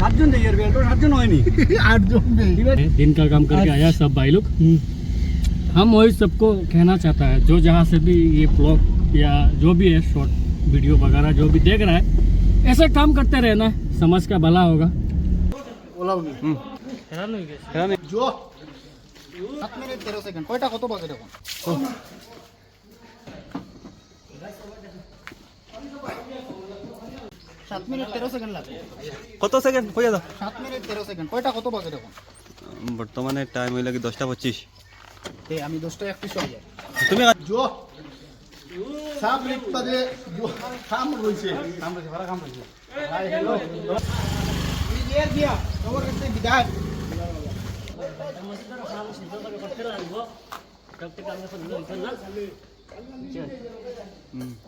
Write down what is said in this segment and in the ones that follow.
आठजन चाहिए यार बेल्टो आठजन होए नहीं 8 जन नहीं। दिन का काम करके आया सब भाई लोग। हम वही सबको कहना चाहता है जो जहाँ से भी ये ब्लॉग या जो भी है शॉर्ट वीडियो वगैरह जो भी देख रहा है ऐसे काम करते रहना, समाज का भला होगा। ওলাও নি नहीं জো 7 মিনিট 13 সেকেন্ড কয়টা কত বাজে দেখুন 7 মিনিট 13 সেকেন্ড লাগবে কত সেকেন্ড হয়ে যাও 7 মিনিট 13 সেকেন্ড কয়টা কত বাজে দেখুন বর্তমানে টাইম হইল কি 10:25 তে আমি 10:31 হয়ে যায় তুমি জো 7 মিনিট বাজে জো কাম রইছে ভাড়া কাম রইছে হাই হ্যালো ये दिया कवर करते विधायक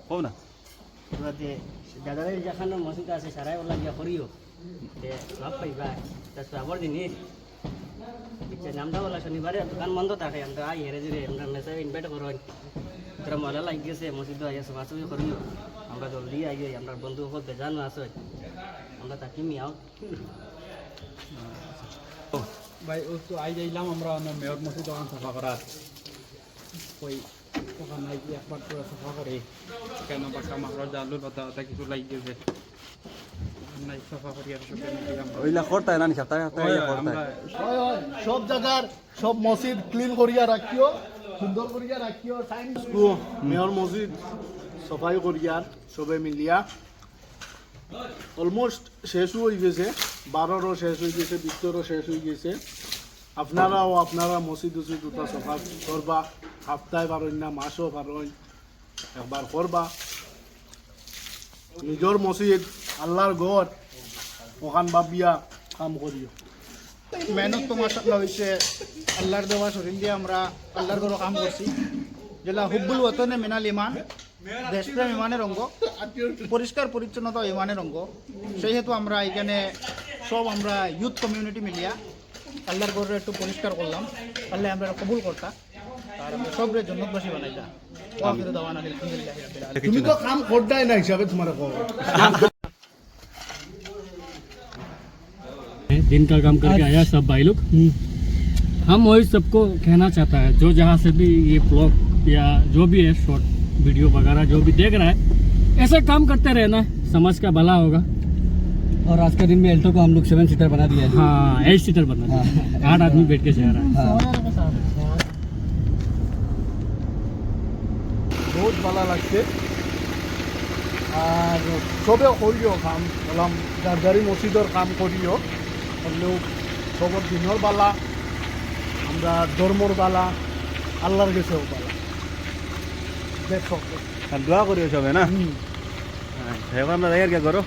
কও না দাদারে যখন মসজিদ আছে সারাই ওলা গিয়া করিও সব পাইবা তারপর আবার দিনই নামটা বলা শনিবারে দোকান বন্ধ থাকে আমরা আই হেরে জুড়ে আমরা মেসেজ ইনভাইট করো তোরা মজা লাগিয়েছে মসজিদ আইয়া সমাজ করিও আমরা জলদি আই আমরা বন্ধু সকল বেজানো আছে আমরা তাকে মিয়াও ভাই ও তো আই যাইলাম আমরা মেয়র মসজিদ দোকান সাফা করার ওই ওখান নাই একবার পুরো সাফা করে কেন বাঁকা মাকড় জালুর পাতা পাতা কিছু লাগিয়েছে নাই সাফা করি আর সব ওইলা করতাই না সপ্তাহে সপ্তাহে করতাই আমরা সব জায়গার সব মসজিদ ক্লিন করিয়া রাখিও সুন্দর করিয়া রাখিও টাইম মেয়র মসজিদ সফাই করিয়া সবে মিলিয়া অলমোস্ট শেষ হয়ে গেছে 12রও শেষ হয়ে গেছে 20রও শেষ হয়ে গেছে আপনারা মসজিদ উসিদ দুটা সফা করবা সপ্তাহে পারেন না মাসও পারেন একবার করবা নিজের মসজিদ আল্লাহর ঘর ওখান ভাবিয়া কাম করিও মেহনত তো মাশাআল্লাহ হয়েছে আল্লাহর দেওয়া শরীর দিয়ে আমরা আল্লাহর ঘরে কাম করছি যেটা হুব্বুল ওয়াতনে মিনাল ইমান দেশপ্রেম ইমানের অঙ্গ পরিষ্কার পরিচ্ছন্নতা ইমানের অঙ্গ সেই হেতু আমরা এখানে সব আমরা ইউথ কমিউনিটি মিলিয়া আল্লাহর ঘরে একটু পরিষ্কার করলাম আল্লাহ আমরা কবুল করতা আর আমরা সবরে জন্নতবাসী বানাইতা ওয়াকির দাওয়ানা আলহামদুলিল্লাহি রাব্বিল আলামিন তুমি তো কাম করদাই না হিসাবে তোমার কও दिन का काम करके आया सब भाई लोग। हम वही सबको कहना चाहता है जो जहाँ से भी ये ब्लॉग या जो भी है शॉर्ट वीडियो वगैरह जो भी देख रहा है ऐसे काम करते रहना, समाज का भला होगा। और आज के दिन में एल्टो को हम लोग 7 सीटर बना दिया है। हाँ 8 सीटर बना दिया, 8 आदमी बैठ के जा रहा है। বহুত ভালো লাগছে আর সবে করিও কাম বললাম যার মসজিদের কাম করিও হলেও সবর দিনের বালা আমরা ধর্মর বালা আল্লাহর কাছেও বালা দেখো দোয়া করিও সবে না এখন আমরা যাই আর কি করো